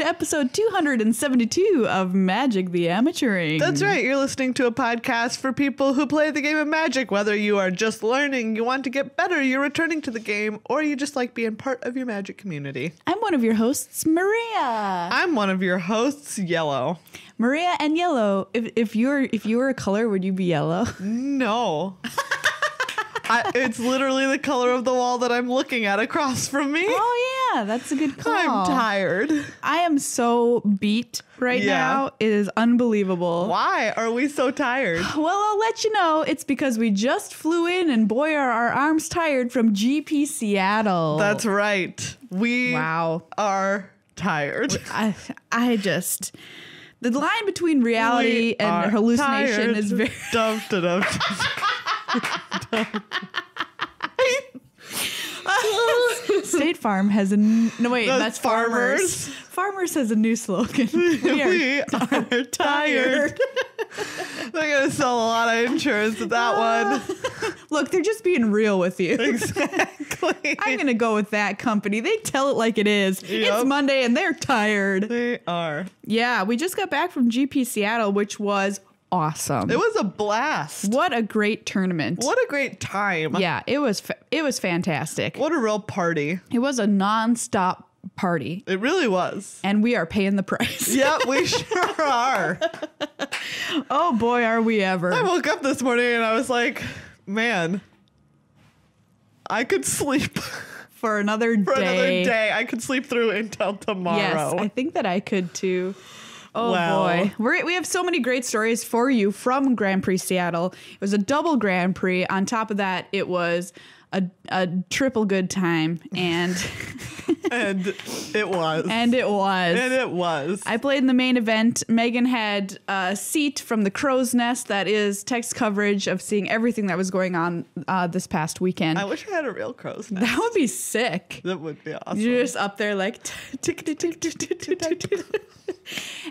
episode 272 of Magic the Amateuring. That's right. You're listening to a podcast for people who play the game of Magic. Whether you are just learning, you want to get better, you're returning to the game, or you just like being part of your Magic community. I'm one of your hosts, Maria. I'm one of your hosts, Yellow. Maria and Yellow. If you were a color, would you be yellow? No. It's literally the color of the wall that I'm looking at across from me. Oh, yeah. That's a good call. I'm tired. I am so beat right now. It is unbelievable. Why are we so tired? Well, I'll let you know. It's because we just flew in and boy, are our arms tired from GP Seattle. That's right. We are tired. I just... The line between reality and hallucination is very... State Farm has a... No, wait, that's Farmers. Farmers has a new slogan. We are tired. They're going to sell a lot of insurance with that one. Look, they're just being real with you. Exactly. I'm going to go with that company. They tell it like it is. Yep. It's Monday and they're tired. They are. Yeah, we just got back from GP Seattle, which was awesome. It was a blast. What a great tournament. What a great time. Yeah, it was fantastic. What a real party. It was a nonstop party. It really was. And we are paying the price. Yep, we sure are. Oh boy, are we ever. I woke up this morning and I was like, man, I could sleep. For another day. I could sleep through until tomorrow. Yes, I think that I could too. Oh, wow. Boy. We have so many great stories for you from Grand Prix Seattle. It was a double Grand Prix. On top of that, it was a triple good time. And and it was. And it was. And it was. I played in the main event. Meghan had a seat from the Crow's Nest. That is text coverage of seeing everything that was going on this past weekend. I wish I had a real Crow's Nest. That would be sick. That would be awesome. You're just up there like tick, tick, tick, tick, tick, tick, tick, tick.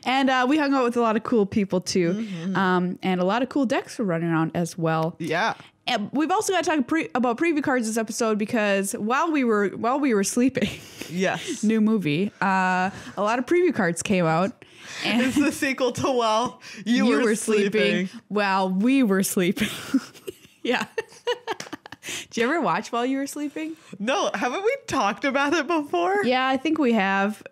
And we hung out with a lot of cool people too. Mm-hmm. And a lot of cool decks were running around as well. Yeah. And we've also got to talk about preview cards this episode because while we were sleeping, yes, new movie, a lot of preview cards came out. And it's the sequel to While You Were Sleeping. While we were sleeping. Yeah. Did you ever watch While You Were Sleeping? No, haven't we talked about it before? Yeah, I think we have.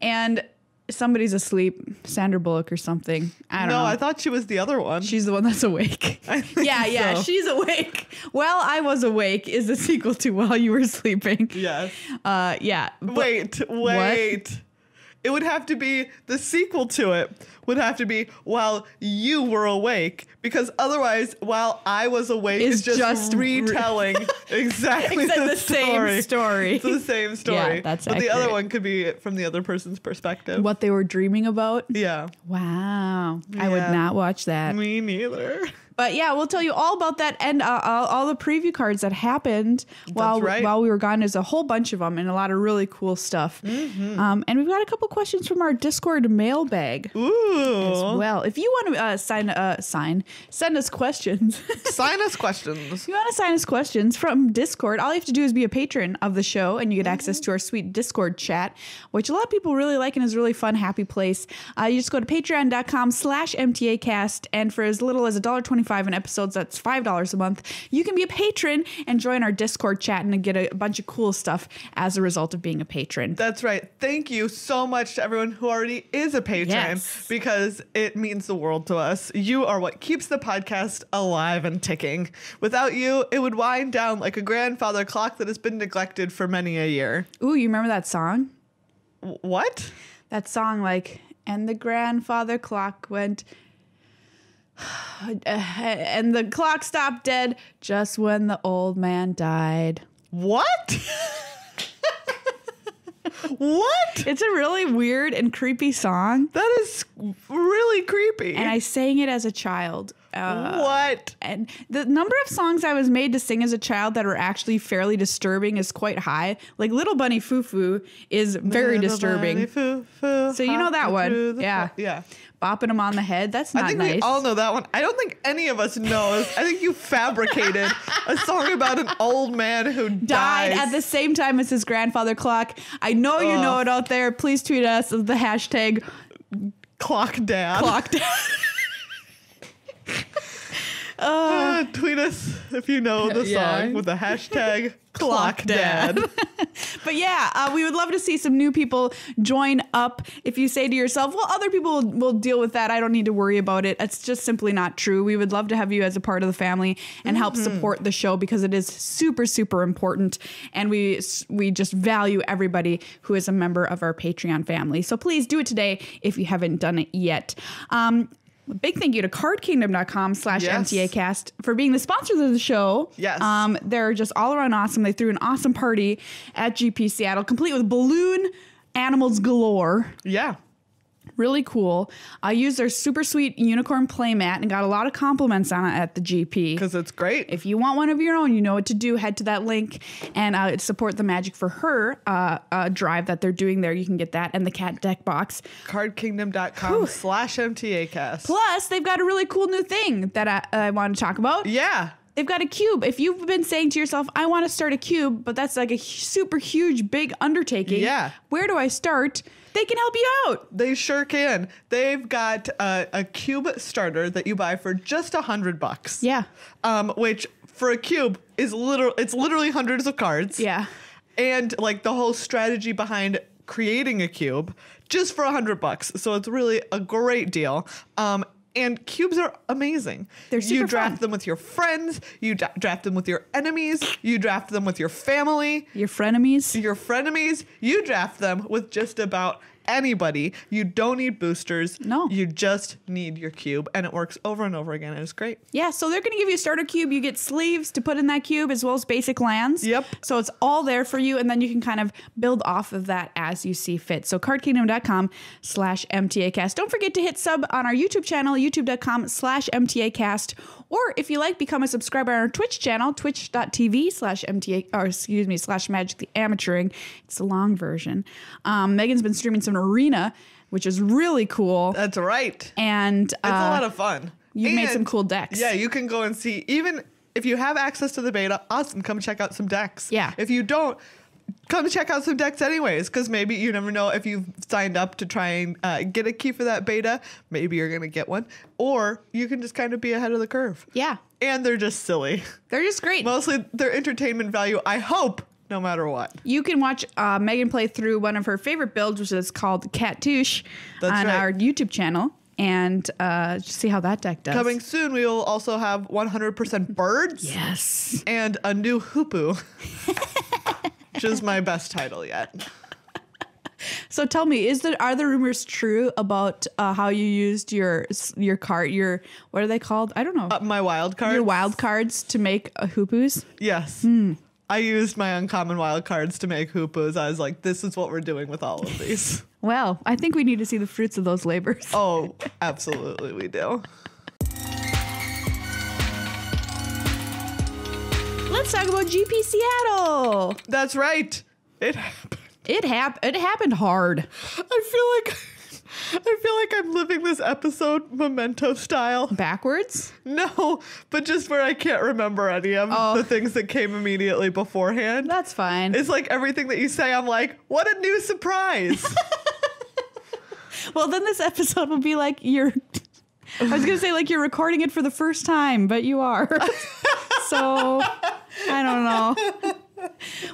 And somebody's asleep, Sandra Bullock or something. I don't know. No, I thought she was the other one. She's the one that's awake. Yeah, so. She's awake. Well, I Was Awake is the sequel to While You Were Sleeping. Yes. Yeah. Wait. What? It would have to be, the sequel to it would have to be While You Were Awake, because otherwise While I Was Awake is just retelling exactly the same story. It's the same story. Yeah, that's But accurate. the other one could be from the other person's perspective. What they were dreaming about? Yeah. Wow. Yeah. I would not watch that. Me neither. But yeah, we'll tell you all about that and all the preview cards that happened while we were gone. There's a whole bunch of them and a lot of really cool stuff. Mm-hmm. And we've got a couple questions from our Discord mailbag. Ooh. As well. If you want to send us questions. Sign us questions. If you want to sign us questions from Discord, all you have to do is be a patron of the show and you get access to our sweet Discord chat, which a lot of people really like and is a really fun, happy place. You just go to patreon.com/MTAcast, and for as little as $1.25 in episodes, that's $5 a month, you can be a patron and join our Discord chat and get a bunch of cool stuff as a result of being a patron. That's right. Thank you so much to everyone who already is a patron, because it means the world to us. You are what keeps the podcast alive and ticking. Without you, it would wind down like a grandfather clock that has been neglected for many a year. Ooh, you remember that song? What? That song, like, and the grandfather clock went... and the clock stopped dead just when the old man died. What? What? It's a really weird and creepy song. That is really creepy. And I sang it as a child. What? And the number of songs I was made to sing as a child that are actually fairly disturbing is quite high. Like Little Bunny Foo Foo is very disturbing. Foo, foo, so you know that one. Yeah. Yeah. Bopping them on the head. That's not nice. I think we all know that one. I don't think any of us knows. I think you fabricated a song about an old man who died at the same time as his grandfather clock. I know you know it out there. Please tweet us the hashtag Clock Dad. Clock Dad. Tweet us if you know the song with the hashtag Clock Dad. But yeah, we would love to see some new people join up. If you say to yourself, well, other people will deal with that, I don't need to worry about it, it's just simply not true. We would love to have you as a part of the family and help support the show because it is super, super important. And we just value everybody who is a member of our Patreon family. So please do it today if you haven't done it yet. A big thank you to cardkingdom.com/MTAcast for being the sponsors of the show. Yes. They're just all around awesome. They threw an awesome party at GP Seattle, complete with balloon animals galore. Yeah. Really cool. I used their super sweet unicorn playmat and got a lot of compliments on it at the GP. Because it's great. If you want one of your own, you know what to do. Head to that link and support the Magic for Her drive that they're doing there. You can get that and the cat deck box. Cardkingdom.com/MTAcast. Plus, they've got a really cool new thing that I want to talk about. Yeah. They've got a cube. If you've been saying to yourself, I want to start a cube, but that's like a super huge, big undertaking. Yeah. Where do I start? They can help you out. They sure can. They've got a cube starter that you buy for just $100. Yeah. Which for a cube is literally hundreds of cards. Yeah. And like the whole strategy behind creating a cube just for $100. So it's really a great deal. And cubes are amazing. They're super You draft fun. them with your friends. You draft them with your enemies. You draft them with your family. Your frenemies. Your frenemies. You draft them with just about anybody. You don't need boosters. No. You just need your cube. And it works over and over again. And it's great. Yeah, so they're going to give you a starter cube. You get sleeves to put in that cube as well as basic lands. Yep. So it's all there for you. And then you can kind of build off of that as you see fit. So cardkingdom.com/MTAcast. Don't forget to hit sub on our YouTube channel, youtube.com/MTAcast. Or if you like, become a subscriber on our Twitch channel, twitch.tv/Magic the Amateuring. It's the long version. Megan's been streaming some Arena, which is really cool. That's right. And it's a lot of fun. You've made some cool decks. Yeah, you can go and see, even if you have access to the beta, awesome, come check out some decks. Yeah. If you don't, come check out some decks anyways, because maybe you never know if you've signed up to try and get a key for that beta, maybe you're going to get one, or you can just kind of be ahead of the curve. Yeah. And they're just silly. They're just great. Mostly their entertainment value, I hope, no matter what. You can watch Megan play through one of her favorite builds, which is called Catouche, on our YouTube channel, and just see how that deck does. Coming soon, we will also have 100% birds. Yes. And a new Hoopu, which is my best title yet. So tell me, are the rumors true about how you used your card, what are they called? I don't know. My wild cards? Your wild cards to make Hoopus? Yes. I used my uncommon wild cards to make Hoopus. I was like, this is what we're doing with all of these. Well, I think we need to see the fruits of those labors. Oh, absolutely we do. Let's talk about GP Seattle. That's right. It happened. It happened hard. I feel like I'm living this episode Memento style. Backwards? No, but just where I can't remember any of the things that came immediately beforehand. That's fine. It's like everything that you say, I'm like, what a new surprise. Well, then this episode will be like I was going to say like you're recording it for the first time, but you are. So, I don't know.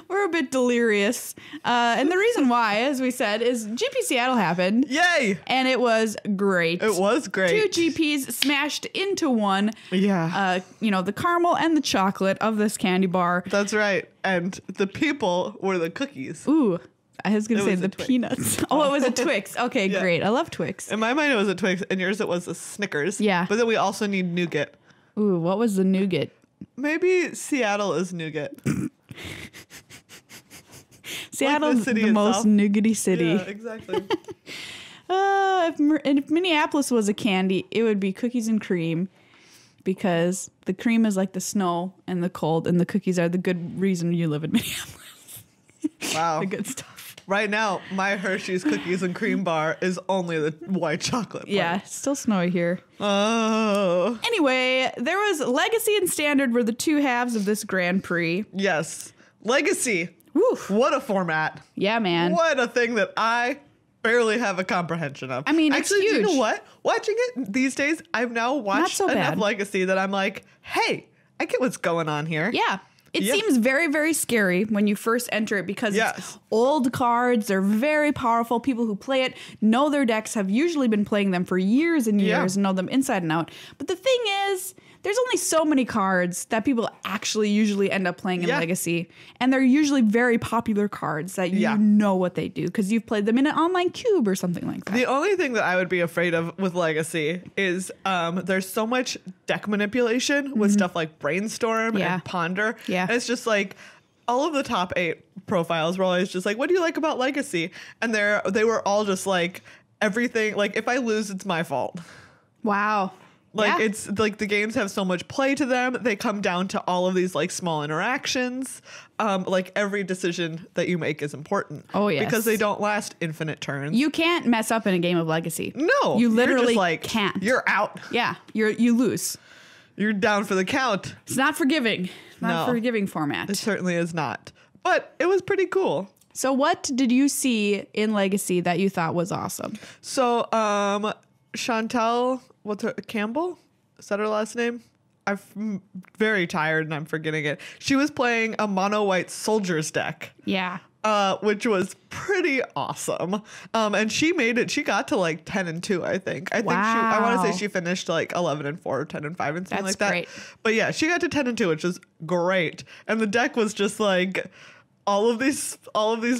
We're a bit delirious. And the reason why, as we said, is GP Seattle happened. Yay! And it was great. It was great. 2 GPs smashed into one. Yeah. The caramel and the chocolate of this candy bar. That's right. And the people were the cookies. Ooh. I was going to say the peanuts. Oh, it was a Twix. Okay, yeah. Great. I love Twix. In my mind, it was a Twix. And yours, it was a Snickers. Yeah. But then we also need nougat. Ooh, what was the nougat? Maybe Seattle is nougat. Seattle's like the most nougaty city. Yeah, exactly. If Minneapolis was a candy, it would be cookies and cream. because the cream is like the snow and the cold, and the cookies are the good reason you live in Minneapolis. Wow. The good stuff. Right now, my Hershey's cookies and cream bar is only the white chocolate part. Yeah, still snowy here. Oh. Anyway, there was Legacy and Standard were the two halves of this Grand Prix. Yes. Legacy. Woof. What a format. Yeah, man. What a thing that I barely have a comprehension of. I mean, actually, it's huge. Do you know what? Watching it these days, I've now watched enough Legacy that I'm like, hey, I get what's going on here. Yeah. It seems very, very scary when you first enter it because it's old cards. They're very powerful. People who play it know their decks, have usually been playing them for years and years and know them inside and out. But the thing is, there's only so many cards that people actually usually end up playing in Legacy. And they're usually very popular cards that you know what they do because you've played them in an online cube or something like that. The only thing that I would be afraid of with Legacy is there's so much deck manipulation with stuff like Brainstorm and Ponder. Yeah. And it's just like all of the top 8 profiles were always just like, what do you like about Legacy? And they were all just like everything. Like if I lose, it's my fault. Wow. Like it's like the games have so much play to them. They come down to all of these like small interactions. Like every decision that you make is important. Oh yes. Because they don't last infinite turns. You can't mess up in a game of Legacy. No. You literally just like, can't. You're out. Yeah. You lose. You're down for the count. It's not forgiving. Not a forgiving format. It certainly is not. But it was pretty cool. So what did you see in Legacy that you thought was awesome? So Chantel, Campbell? Is that her last name? I'm very tired and I'm forgetting it. She was playing a mono white soldiers deck. Yeah. Which was pretty awesome. And she made it. She got to like 10-2, I think. I want to say she finished like 11-4 or 10-5 and something like that. Great. But yeah, she got to 10-2, which is great. And the deck was just like all of these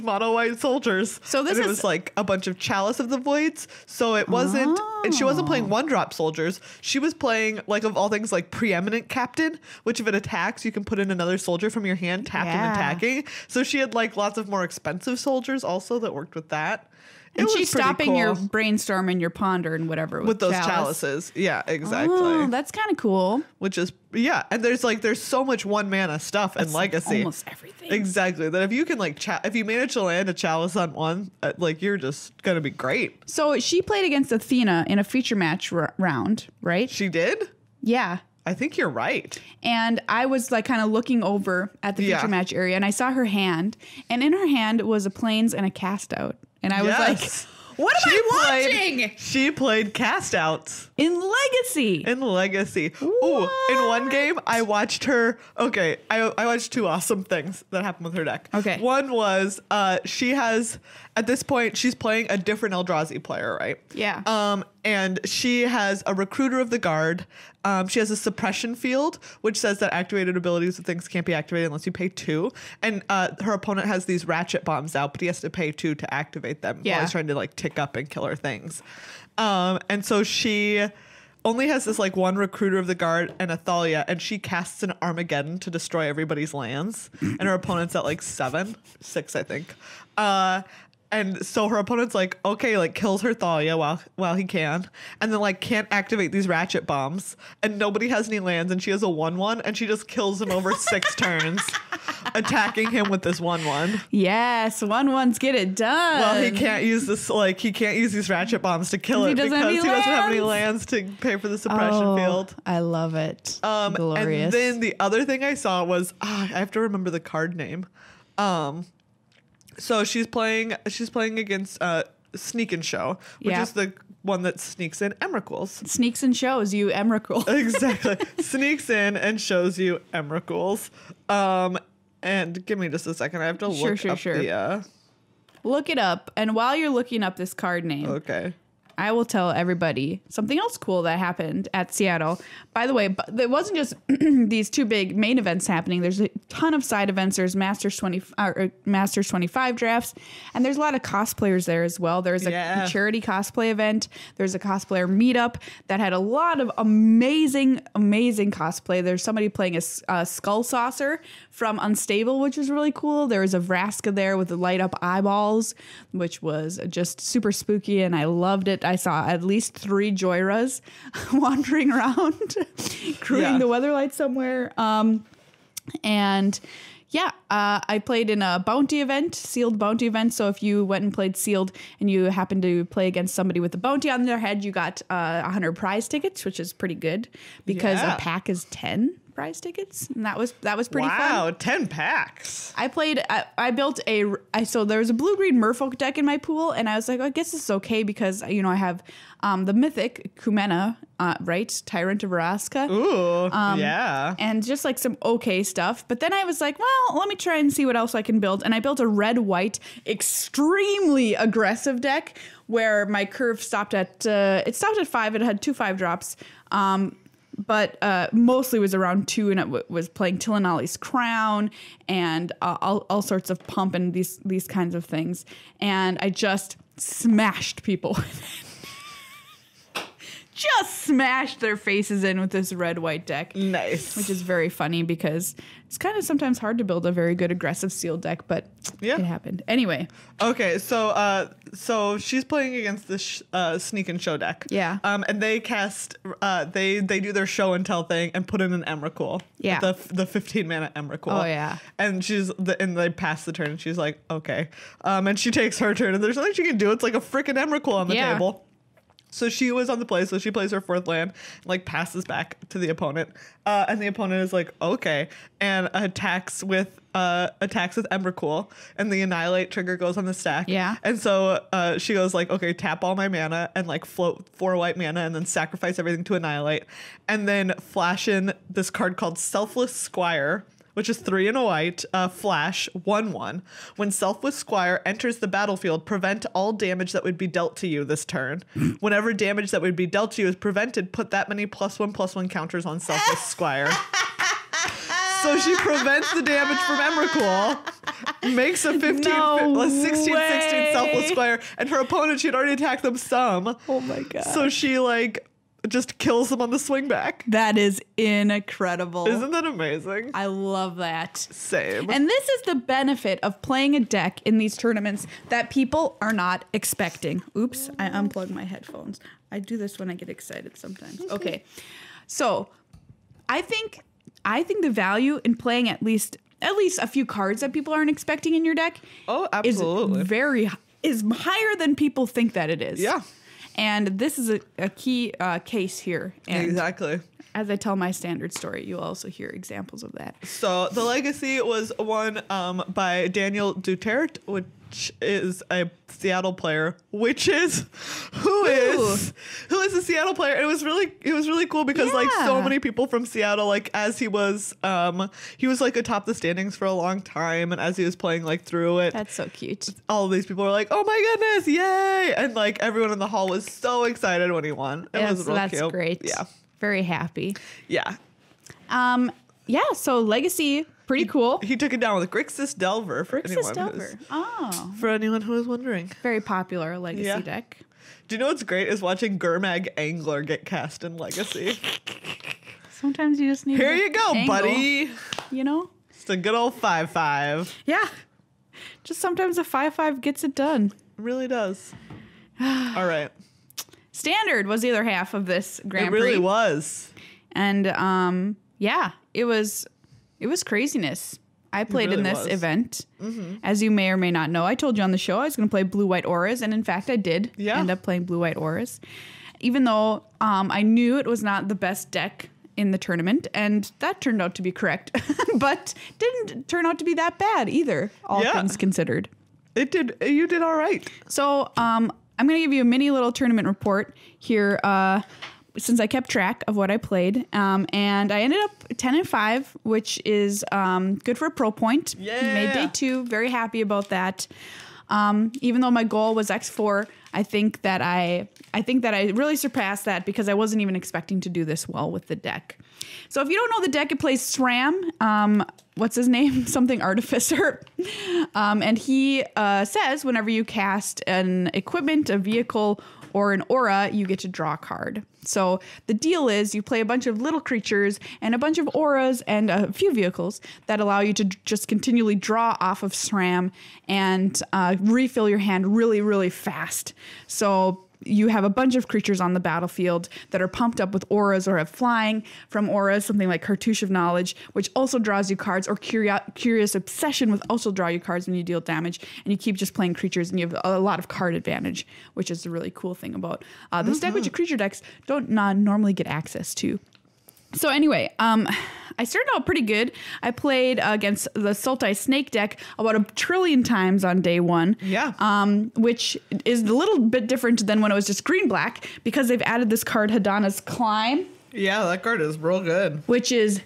mono white soldiers. So this it was like a bunch of Chalice of the Voids. So it wasn't, and she wasn't playing 1-drop soldiers. She was playing like of all things like Preeminent Captain, which if it attacks, you can put in another soldier from your hand tapped and attacking. So she had like lots of more expensive soldiers also that worked with that. And she's stopping your Brainstorm and your Ponder and whatever with those chalices. Yeah, exactly. Oh, that's kind of cool. Which is, and there's so much 1-mana stuff in Legacy. Almost everything. Exactly. That if you can like, if you manage to land a chalice on one, like you're just going to be great. So she played against Athena in a feature match round, right? She did? Yeah. I think you're right. And I was like kind of looking over at the feature match area and I saw her hand, and in her hand was a Plains and a Cast Out. And I was like, what am I watching? She played Cast Outs. In Legacy. Ooh, in one game, I watched her. Okay, I watched 2 awesome things that happened with her deck. Okay. One was she has, at this point, she's playing a different Eldrazi player, right? Yeah. And she has a Recruiter of the Guard. She has a Suppression Field, which says that activated abilities and things can't be activated unless you pay 2. And her opponent has these Ratchet Bombs out, but he has to pay 2 to activate them while he's trying to like tick up and kill her things. And so she only has this like one Recruiter of the Guard and a Thalia, and she casts an Armageddon to destroy everybody's lands. And her opponent's at like 6, I think. And so her opponent's like, okay, like kills her Thalia while he can, and then like can't activate these Ratchet Bombs, and nobody has any lands, and she has a 1/1, and she just kills him over 6 turns, attacking him with this 1/1. Yes, 1/1s get it done. Well, he can't use this, like he can't use these Ratchet Bombs to kill it because he doesn't have any lands to pay for the suppression field. I love it. And Glorious. then the other thing I saw was I have to remember the card name. So she's playing against Sneak and Show, which is the one that sneaks in Emrakul's. Sneaks and shows you Emrakul. Exactly. Sneaks in and shows you Emrakul's. And give me just a second. I have to look up the... Look it up. And while you're looking up this card name... Okay. I will tell everybody something else cool that happened at Seattle. By the way, but it wasn't just these 2 big main events happening. There's a ton of side events. There's Masters 25 drafts, and there's a lot of cosplayers there as well. There's a charity cosplay event. There's a cosplayer meetup that had a lot of amazing cosplay. There's somebody playing a Skull Saucer from Unstable, which was really cool. There was a Vraska there with the light up eyeballs, which was just super spooky, and I loved it. but I saw at least 3 Joyras wandering around, crewing the Weatherlight somewhere. And yeah, I played in a bounty event, sealed bounty event. So if you went and played sealed and you happened to play against somebody with a bounty on their head, you got 100 prize tickets, which is pretty good because a pack is 10 prize tickets, and that was pretty fun. Wow, 10 packs. I built so there was a blue-green merfolk deck in my pool, and I was like, I guess this is okay because, you know, I have the mythic Kumena, right? Tyrant of Araska. Ooh, yeah. And just like some okay stuff. But then I was like, well, let me try and see what else I can build. And I built a red-white, extremely aggressive deck where my curve stopped at 5. It had 2 5-drops. But mostly was around 2, and it was playing Tilinali's Crown and all sorts of pump and these kinds of things. And I just smashed people with it. Just smashed their faces in with this red-white deck. Nice. Which is very funny because it's kind of sometimes hard to build a very good aggressive sealed deck, but it happened. Anyway. Okay, so she's playing against this sneak and show deck. Yeah. And they cast, they do their show and tell thing and put in an Emrakul. Yeah. The 15-mana Emrakul. Oh, yeah. And and they pass the turn and she's like, okay. And she takes her turn and there's nothing she can do. It's like a freaking Emrakul on the table. So she was on the play, so she plays her 4th land, like passes back to the opponent, and the opponent is like, okay, and attacks with Emrakul, and the Annihilate trigger goes on the stack. Yeah. And so she goes like, okay, tap all my mana and like float 4 white mana and then sacrifice everything to Annihilate, and then flash in this card called Selfless Squire, which is 3 and a white, flash, 1/1. When Selfless Squire enters the battlefield, prevent all damage that would be dealt to you this turn. Whenever damage that would be dealt to you is prevented, put that many +1/+1 counters on Selfless Squire. So she prevents the damage from Emrakul, makes a 16 Selfless Squire, and her opponent, she'd already attacked them some. Oh my god. So she like just kills them on the swing back. That is incredible. Isn't that amazing? I love that. Same. And this is the benefit of playing a deck in these tournaments that people are not expecting. Oops, I unplugged my headphones. I do this when I get excited sometimes. Okay. So I think the value in playing at least a few cards that people aren't expecting in your deck is higher than people think that it is. Yeah. And this is a key case here. And exactly. As I tell my standard story, you'll also hear examples of that. So the legacy was won by Daniel Duterte, which is a Seattle player. Who is a Seattle player? It was really cool because like so many people from Seattle, like as he was like atop the standings for a long time, and as he was playing like through it, that's so cute. All of these people were like, "Oh my goodness, yay!" And like everyone in the hall was so excited when he won. It was real cute. That's great. Yeah. Very happy. Yeah. So Legacy, pretty cool. He took it down with Grixis Delver for anyone who was wondering. Very popular Legacy deck. Do you know what's great is watching Gurmag Angler get cast in Legacy. Sometimes you just need Here you go, angle, buddy. You know? It's a good old 5/5. Yeah. Just sometimes a 5/5 gets it done. It really does. All right. Standard was the other half of this Grand Prix. It really was. And it was craziness. I played in this event. Mm-hmm. As you may or may not know, I told you on the show I was going to play blue-white auras, and in fact I did end up playing blue-white auras. Even though I knew it was not the best deck in the tournament, and that turned out to be correct. But didn't turn out to be that bad either, all things considered. It did. You did all right. So I'm going to give you a mini little tournament report here since I kept track of what I played. And I ended up 10-5, which is good for a pro point. Yeah. Made day 2. Very happy about that. Even though my goal was X4, I think that I really surpassed that because I wasn't even expecting to do this well with the deck. So if you don't know the deck, it plays Sram. What's his name? Something Artificer. And he says whenever you cast an equipment, a vehicle, or an aura, you get to draw a card. So the deal is you play a bunch of little creatures and a bunch of auras and a few vehicles that allow you to just continually draw off of Sram and refill your hand really, really fast. So you have a bunch of creatures on the battlefield that are pumped up with auras or have flying from auras, something like Cartouche of Knowledge, which also draws you cards, or Curious Obsession, with also draw you cards when you deal damage, and you keep just playing creatures and you have a lot of card advantage, which is a really cool thing about this deck, which creature decks don't normally get access to. So anyway, I started out pretty good. I played against the Sultai Snake deck about 1 trillion times on day 1. Yeah. Which is a little bit different than when it was just green-black, because they've added this card, Hadana's Climb. Yeah, that card is real good. Which is,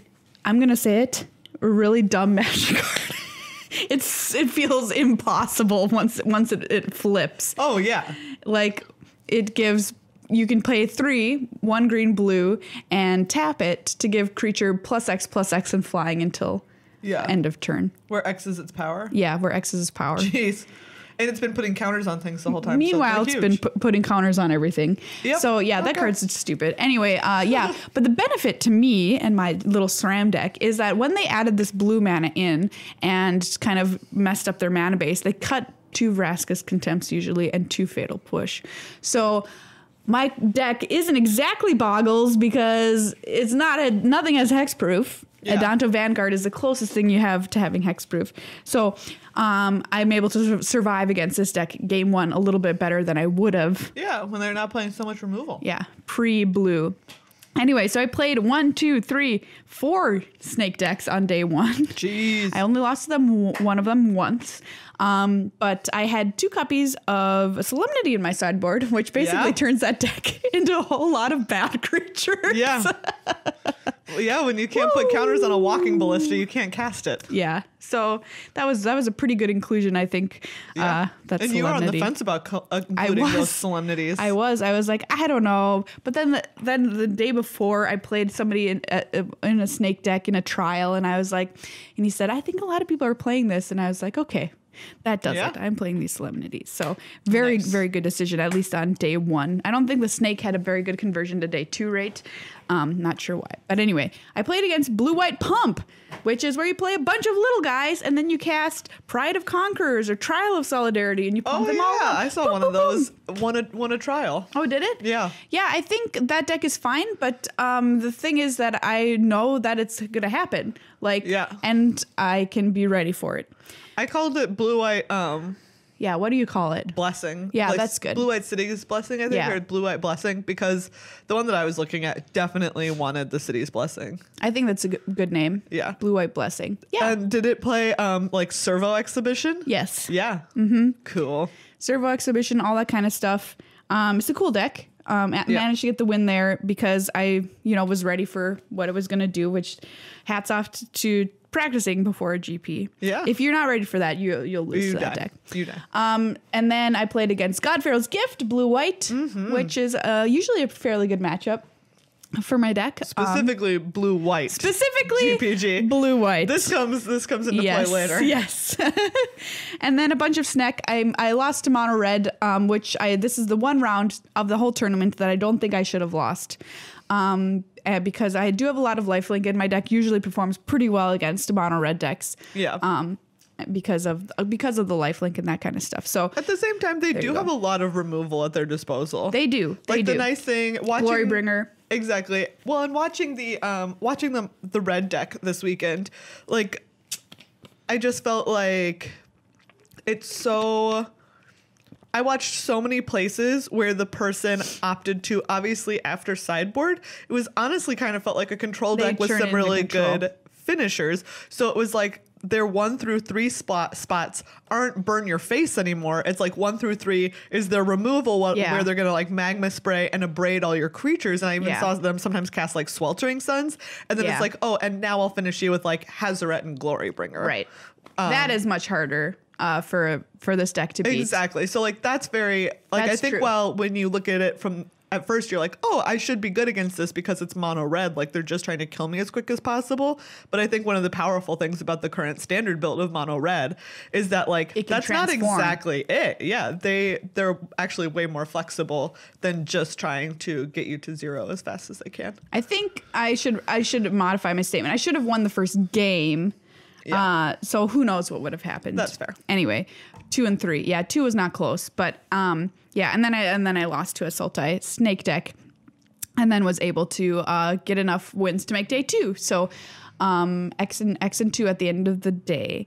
I'm going to say it, a really dumb Magic card. It feels impossible once it flips. Oh, yeah. Like, it gives... You can play 3, 1 green, blue, and tap it to give creature +X and flying until end of turn. Where X is its power? Yeah, where X is its power. Jeez. And it's been putting counters on things the whole time. Meanwhile, it's been putting counters on everything. Yep. So, yeah, that card's stupid. Anyway, yeah. But the benefit to me and my little Sram deck is that when they added this blue mana in and kind of messed up their mana base, they cut 2 Vraska's Contempts usually and 2 Fatal Push. So... my deck isn't exactly Boggles because it's nothing has hexproof. Yeah. Adanto Vanguard is the closest thing you have to having hexproof. So I'm able to survive against this deck game 1 a little bit better than I would have. Yeah, when they're not playing so much removal. Yeah, pre-blue. Anyway, so I played 1, 2, 3, 4 snake decks on day 1. Jeez. I only lost one of them once. But I had 2 copies of a Solemnity in my sideboard, which basically turns that deck into a whole lot of bad creatures. Yeah. Well, yeah, when you can't put counters on a walking ballista, you can't cast it. Yeah. So that was a pretty good inclusion, I think. Yeah. That's and you were on the fence about including those Solemnities. I was like, I don't know. But then the day before, I played somebody in a snake deck in a trial, and I was like, and he said, I think a lot of people are playing this, and I was like, okay. That does it. I'm playing these Solemnities. So very, very good decision, at least on day 1. I don't think the snake had a very good conversion to day 2 rate. Not sure why. But anyway, I played against Blue-White Pump, which is where you play a bunch of little guys and then you cast Pride of Conquerors or Trial of Solidarity and you pump them all. Yeah, I saw one of those. Won a trial. Oh, did it? Yeah. Yeah, I think that deck is fine, but the thing is that I know that it's going to happen. And I can be ready for it. I called it blue-white, yeah, what do you call it? Blessing. Yeah, that's good. Blue-white Cities Blessing, I think, or blue-white Blessing, because the one that I was looking at definitely wanted the City's Blessing. I think that's a good name. Yeah. Blue-white Blessing. Yeah. And did it play, Servo Exhibition? Yes. Yeah. Mm-hmm. Cool. Servo Exhibition, all that kind of stuff. It's a cool deck. Managed to get the win there because I, was ready for what it was going to do, which hats off to practicing before a GP. Yeah. If you're not ready for that, you'll lose that deck. You die. And then I played against Godpharaoh's Gift, blue-white, which is usually a fairly good matchup for my deck. Specifically blue-white. Specifically GPG. Blue-white. This comes into play later. Yes. And then a bunch of Sneck. I lost to Mono Red, which this is the one round of the whole tournament that I don't think I should have lost. Because I do have a lot of lifelink and my deck usually performs pretty well against Mono Red decks. Yeah. Because of the lifelink and that kind of stuff. So at the same time, they do have a lot of removal at their disposal. They do. The nice thing, watching Glorybringer. Exactly. Well, and watching the red deck this weekend, I just felt like it's so. I watched so many places where the person opted to, obviously after sideboard, it was honestly kind of felt like a control deck with some really good finishers. So it was like their 1 through 3 spots aren't burn your face anymore. It's like 1 through 3 is their removal where they're going to magma spray and abrade all your creatures. And I even saw them sometimes cast Sweltering Suns. And then it's like, oh, and now I'll finish you with Hazoret and Glorybringer. Right. That is much harder. For this deck to beat. Exactly. So that's very I think true. When you look at it from at first you're like, oh, I should be good against this because it's mono red. They're just trying to kill me as quick as possible. But I think one of the powerful things about the current standard build of mono red is that that's not exactly it. Yeah, they're actually way more flexible than just trying to get you to 0 as fast as they can. I think I should modify my statement. I should have won the first game. Yeah. So who knows what would have happened. That's fair. Anyway, 2 and 3. Yeah, 2 was not close, but yeah, and then I lost to a Sultai snake deck, and then was able to get enough wins to make day 2. So X and 2 at the end of the day.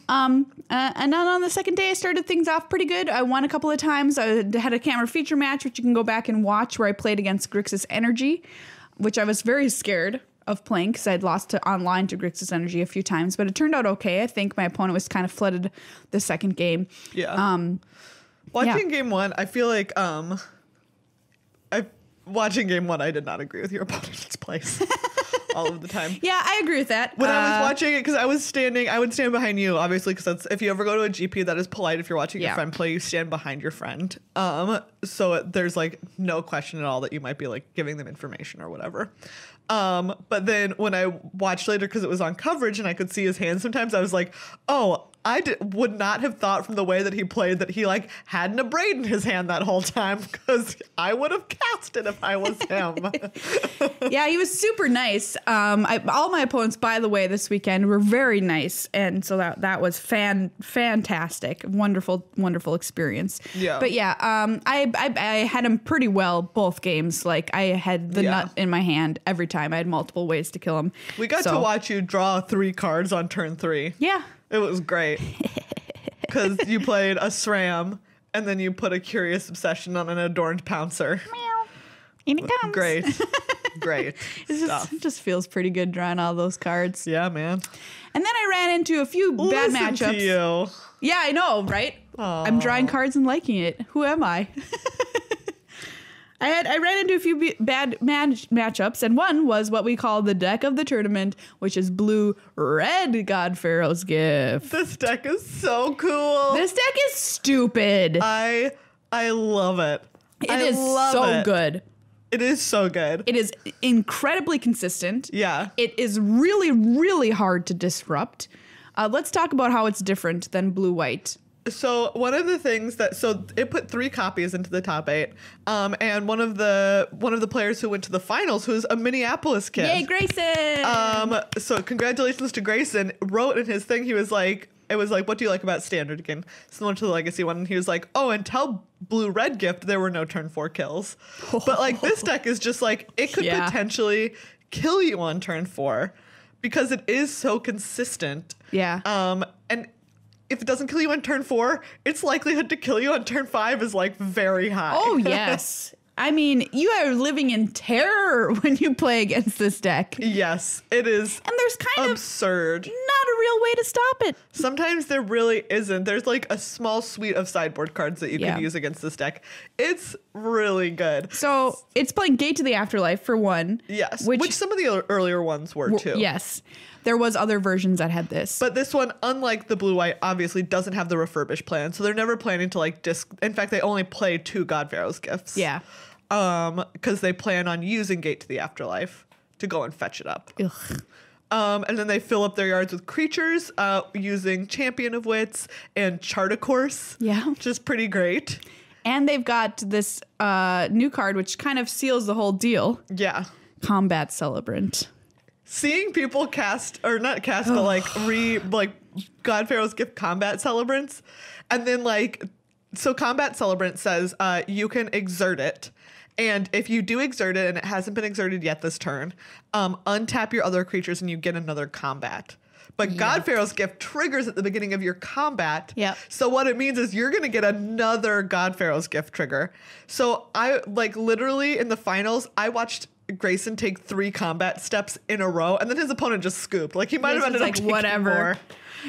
And then on the second day, I started things off pretty good. I won a couple of times. I had a camera feature match, which you can go back and watch, where I played against Grixis Energy, which I was very scared of playing because I'd lost online to Grixis Energy a few times, but it turned out okay. I think my opponent was kind of flooded the second game. Yeah. Watching game 1, I feel like watching game 1, I did not agree with your opponent's place. All of the time. Yeah, I agree with that. When I was watching it, because I would stand behind you, obviously, because that's, if you ever go to a GP, that is polite. If you're watching your friend play, you stand behind your friend. So there's like no question at all that you might be like giving them information or whatever. But then when I watched later, because it was on coverage and I could see his hand sometimes, I was like, oh, would not have thought from the way that he played that he like had a braid in his hand that whole time, because I would have cast it if I was him. Yeah, he was super nice. All my opponents, by the way, this weekend were very nice, and so that was fantastic, wonderful experience. Yeah. But yeah, I had him pretty well both games. Like I had the nut in my hand every time. I had multiple ways to kill him. We got to watch you draw 3 cards on turn 3. Yeah. It was great. Because you played a Sram, and then you put a Curious Obsession on an Adorned Pouncer. Meow. In it comes. Great It just feels pretty good drawing all those cards. Yeah, man. And then I ran into a few bad matchups. To you. Yeah, I know, right? Aww. I'm drawing cards and liking it. Who am I? I ran into a few bad matchups, and one was what we call the deck of the tournament, which is blue-red God Pharaoh's Gift. This deck is so cool. This deck is stupid. I love it. It is so good. It is so good. It is incredibly consistent. Yeah. It is really, really hard to disrupt. Let's talk about how it's different than blue-white. So one of the things so it put 3 copies into the top 8, and one of the players who went to the finals, who's a Minneapolis kid. Yay, Grayson! So congratulations to Grayson. Wrote in his thing, it was like, what do you like about Standard again? Similar to the Legacy one. And he was like, oh, until Blue-Red Gift, there were no turn 4 kills. But like this deck is just like, it could potentially kill you on turn 4 because it is so consistent. Yeah. And if it doesn't kill you on turn 4, its likelihood to kill you on turn 5 is like very high. Oh, yes. I mean, you are living in terror when you play against this deck. Yes, it is. And there's kind absurd. Not a real way to stop it. Sometimes there really isn't. There's like a small suite of sideboard cards that you can use against this deck. It's really good. So it's playing Gate to the Afterlife for one. Yes, which some of the earlier ones were too. Yes. There was other versions that had this. But this one, unlike the blue-white, obviously doesn't have the refurbish plan. So they're never planning to like in fact, they only play 2 God Pharaoh's Gifts. Yeah. Because they plan on using Gate to the Afterlife to go and fetch it up. Ugh. And then they fill up their yards with creatures using Champion of Wits and Chart a Course. Yeah. Which is pretty great. And they've got this new card, which kind of seals the whole deal. Yeah. Combat Celebrant. Seeing people cast, or not cast, but like God Pharaoh's Gift Combat Celebrants. And then so Combat Celebrant says you can exert it. And if you do exert it and it hasn't been exerted yet this turn, untap your other creatures and you get another combat. But God Pharaoh's Gift triggers at the beginning of your combat. Yeah. So what it means is you're going to get another God Pharaoh's Gift trigger. So I literally in the finals, I watched Grayson take 3 combat steps in a row, and then his opponent just scooped. Like he might have ended up taking whatever. More.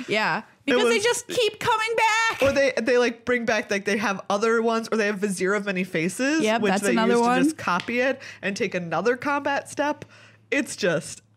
Yeah. Because they just keep coming back. Or they like bring back, like they have other ones, or they have Vizier of Many Faces, which that's they another use one. to just copy it and take another combat step.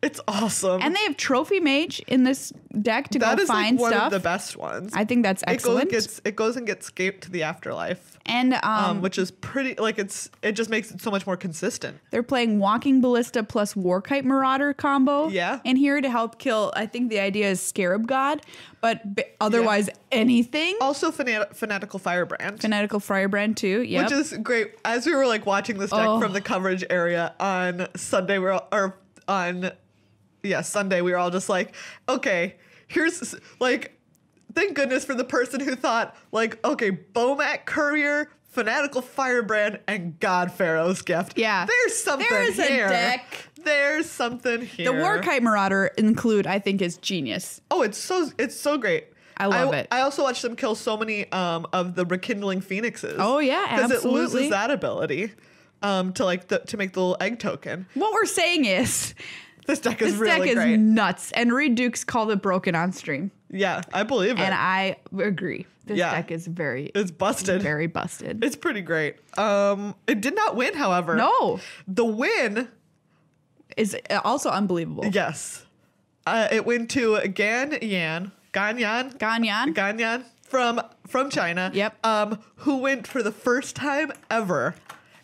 It's awesome. And they have Trophy Mage in this deck to go find stuff. That is one of the best ones. I think that's excellent. It goes and gets Gate to the Afterlife. And which is pretty, it just makes it so much more consistent. They're playing Walking Ballista plus Warkite Marauder combo in here to help kill, I think the idea is Scarab God, but otherwise anything. Also Fanatical Firebrand. Fanatical Firebrand too, Which is great. As we were watching this deck from the coverage area on Sunday, Sunday, we were all just like, okay, here's like, thank goodness for the person who thought like, okay, Bomat Courier, Fanatical Firebrand, and God Pharaoh's Gift. Yeah. There's something There's here. a deck. There's something here. The Warkite Marauder include, I think, is genius. Oh, it's so great. I love it. I also watched them kill so many of the Rekindling Phoenixes. Oh yeah, absolutely. Because it loses that ability to make the little egg token. What we're saying is this deck is really great. This deck is nuts. And Reed Dukes called it broken on stream. Yeah, I believe it. And I agree. This deck is it's busted. Very busted. It's pretty great. It did not win, however. No. The win is also unbelievable. Yes. It went to Ganyan from China. Yep. Who went for the first time ever.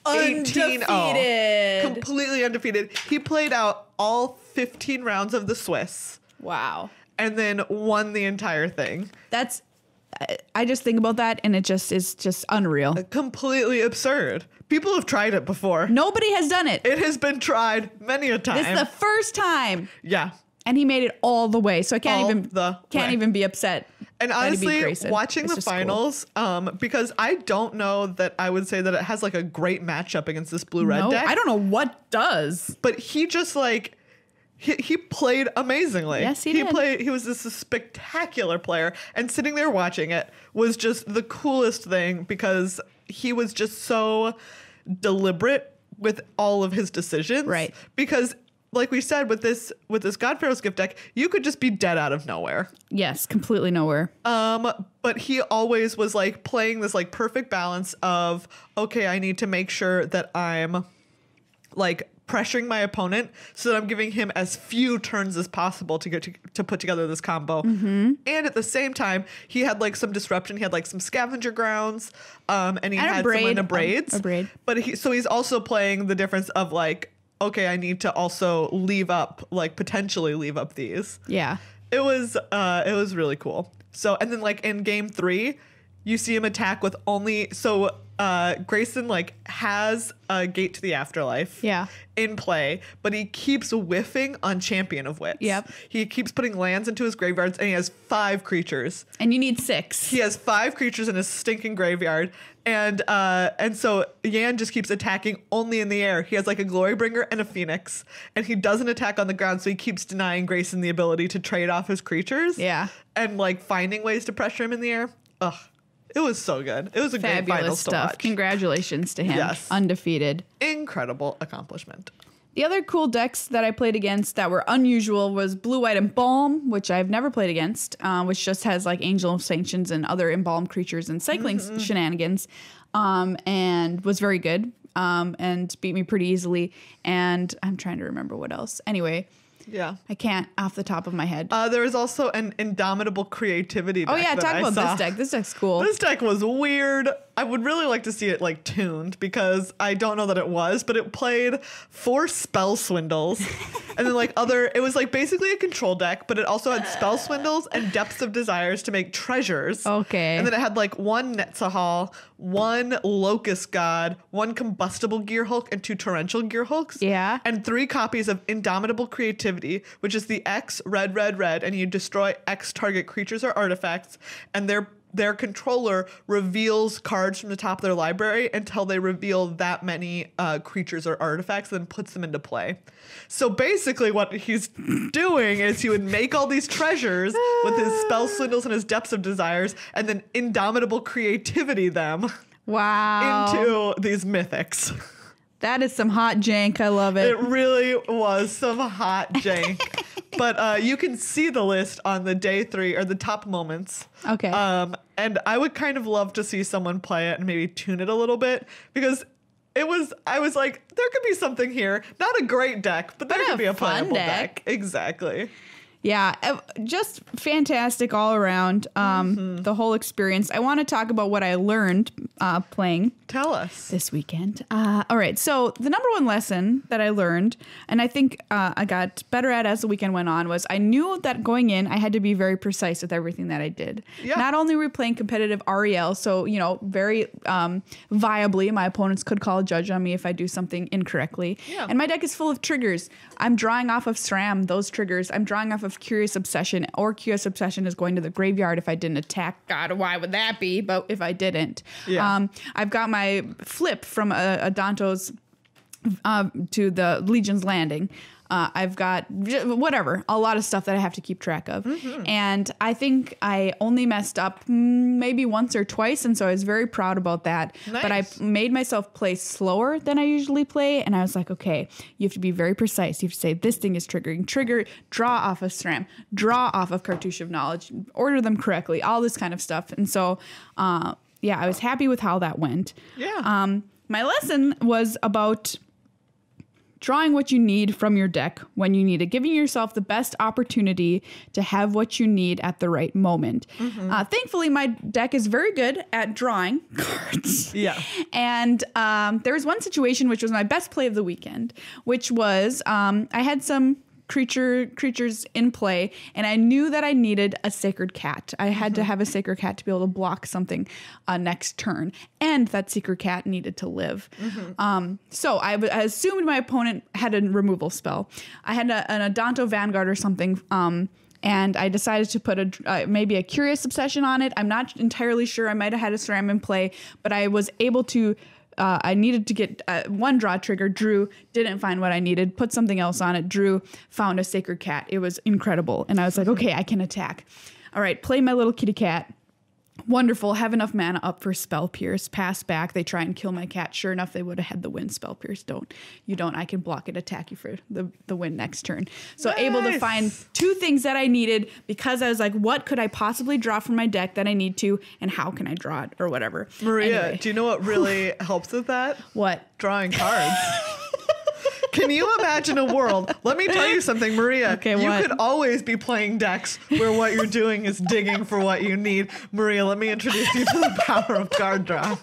Undefeated. 18-0. Completely undefeated. He played out all 15 rounds of the Swiss. Wow. And then won the entire thing. I just think about that and it is just unreal. Completely absurd. People have tried it before. Nobody has done it. It has been tried many a time. This is the first time. Yeah. And he made it all the way. So I can't even be upset. And honestly, watching the finals, cool. Because I don't know that I would say that it has like a great matchup against this blue-red deck. I don't know what does. But he just like, he played amazingly. Yes, he did. He was this spectacular player. And sitting there watching it was just the coolest thing because he was just so deliberate with all of his decisions. Right. Because like we said, with this God Pharaoh's Gift deck, you could just be dead out of nowhere. Yes, completely nowhere. But he always was like playing this like perfect balance of, okay, I need to make sure that I'm like pressuring my opponent so that I'm giving him as few turns as possible to get to put together this combo. Mm-hmm. And at the same time, he had like some disruption. He had like some scavenger grounds, and he had some in braids. A braid. But he's also playing the difference of like, okay, I need to also potentially leave up these. Yeah. It was really cool. So, and then like in game 3, you see him attack with Grayson like has a Gate to the Afterlife in play, but he keeps whiffing on Champion of Wits. Yep. He keeps putting lands into his graveyards and he has 5 creatures. And you need 6. He has 5 creatures in his stinking graveyard. And so Yan just keeps attacking only in the air. He has like a Glorybringer and a Phoenix. And he doesn't attack on the ground, so he keeps denying Grayson the ability to trade off his creatures. Yeah. And like finding ways to pressure him in the air. Ugh. It was so good. It was a great finals to watch. Congratulations to him. Yes. Undefeated. Incredible accomplishment. The other cool decks that I played against that were unusual was Blue, White, and Balm, which I've never played against, which just has like Angel of Sanctions and other embalmed creatures and cycling shenanigans, and was very good, and beat me pretty easily. And I'm trying to remember what else. Anyway. Yeah. I can't off the top of my head. There was also an Indomitable Creativity deck. Oh, yeah. Talk about this deck. This deck's cool. This deck was weird. I would really like to see it like tuned because I don't know that it was, but it played 4 Spell Swindles. And then like it was like basically a control deck, but it also had Spell Swindles and Depths of Desires to make treasures. Okay. And then it had like 1 Netzahal, 1 Locust God, 1 Combustible Gearhulk, and 2 Torrential Gearhulks. Yeah. And 3 copies of Indomitable Creativity, which is the X red, and you destroy X target creatures or artifacts, and their controller reveals cards from the top of their library until they reveal that many creatures or artifacts, then puts them into play. So basically what he's doing is he would make all these treasures with his Spell Swindles and his Depths of Desires, and then Indomitable Creativity them into these mythics. That is some hot jank. I love it. It really was some hot jank. But you can see the list on the day 3 or the top moments. Okay. And I would kind of love to see someone play it and maybe tune it a little bit because I was like, there could be something here. Not a great deck, but there could be a playable deck. Exactly. Yeah, just fantastic all around. The whole experience. I want to talk about what I learned playing. Tell us. This weekend. All right. So the number one lesson that I learned, and I think I got better at as the weekend went on, was I knew that going in, I had to be very precise with everything that I did. Yeah. Not only were we playing competitive REL, so, very viably, my opponents could call a judge on me if I do something incorrectly. Yeah. And my deck is full of triggers. I'm drawing off of SRAM, those triggers. I'm drawing off of have Curious Obsession, or Curious Obsession is going to the graveyard if I didn't attack. God, why would that be? But if I didn't. Yeah. I've got my flip from Adanto's to the Legion's Landing. I've got whatever, a lot of stuff that I have to keep track of. And I think I only messed up maybe once or twice. And so I was very proud about that. Nice. But I made myself play slower than I usually play. And I was like, okay, you have to be very precise. You have to say this thing is triggering. Trigger, draw off of Sram, draw off of Cartouche of Knowledge, order them correctly, all this kind of stuff. And so, yeah, I was happy with how that went. Yeah. My lesson was about drawing what you need from your deck when you need it, giving yourself the best opportunity to have what you need at the right moment. Thankfully, my deck is very good at drawing cards. Yeah. And there was one situation which was my best play of the weekend, which was I had some creatures in play, and I knew that I needed a sacred cat. I had to have a sacred cat to be able to block something next turn, and that sacred cat needed to live. So I assumed my opponent had a removal spell. I had an Adanto Vanguard or something, and I decided to put maybe a Curious Obsession on it. I'm not entirely sure. I might have had a Sram in play, but I was able to I needed to get one draw trigger, drew, didn't find what I needed, put something else on it, drew, found a sacred cat. It was incredible. And I was like, okay, I can attack. All right, play my little kitty cat. Wonderful. Have enough mana up for Spell Pierce. Pass back. They try and kill my cat. Sure enough, they would have had the win. Spell Pierce. You don't. I can block it, attack you for the win next turn. So able to find two things that I needed because I was like, what could I possibly draw from my deck that I need to, and how can I draw it or whatever. Maria, anyway. Do you know what really helps with that? What? Drawing cards. Can you imagine a world? Let me tell you something, Maria. Okay, you could always be playing decks where what you're doing is digging for what you need. Maria, let me introduce you to the power of card draw.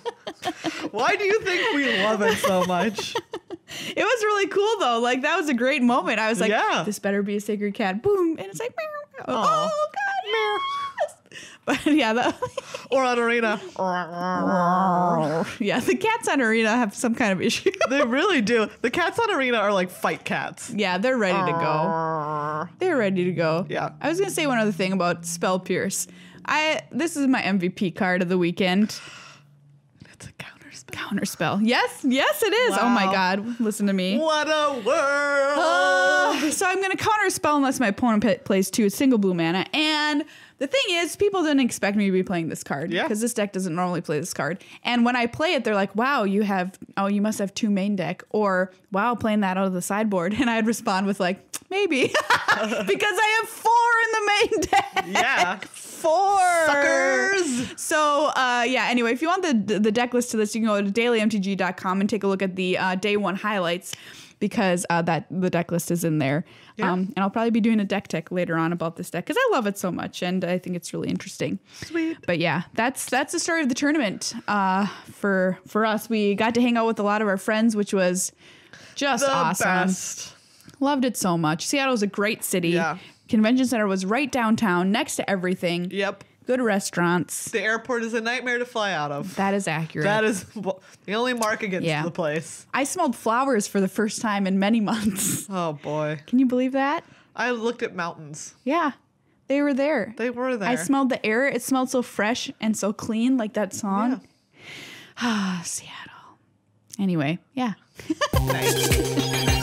Why do you think we love it so much? It was really cool, though. Like, that was a great moment. I was like, this better be a sacred cat. Boom. And it's like, meow. Oh, God, meow. But yeah, or on Arena. Yeah, the cats on Arena have some kind of issue. They really do. The cats on Arena are like fight cats. Yeah, they're ready to go. They're ready to go. Yeah. I was gonna say one other thing about Spell Pierce. This is my MVP card of the weekend. It's a counterspell. Counterspell. Yes, it is. Wow. Oh my God, listen to me. What a world! So I'm gonna counterspell unless my opponent plays 2 single blue mana. And the thing is, people didn't expect me to be playing this card because this deck doesn't normally play this card. And when I play it, they're like, wow, you must have 2 main deck, or wow, playing that out of the sideboard. And I'd respond with like, maybe, because I have 4 in the main deck. Yeah. 4 suckers. So anyway, if you want the deck list to this, you can go to dailymtg.com and take a look at the day 1 highlights, because the deck list is in there. Yeah. And I'll probably be doing a deck tech later on about this deck because I love it so much and I think it's really interesting. Sweet. But yeah, that's the story of the tournament. For us, we got to hang out with a lot of our friends, which was just awesome. Best. Loved it so much. Seattle's a great city. Yeah. Convention center was right downtown, next to everything. Yep. Good restaurants. The airport is a nightmare to fly out of. That is accurate. That is the only mark against the place. I smelled flowers for the first time in many months. Oh, boy. Can you believe that? I looked at mountains. Yeah. They were there. They were there. I smelled the air. It smelled so fresh and so clean, like that song. Ah, Seattle. Anyway, yeah. Nice.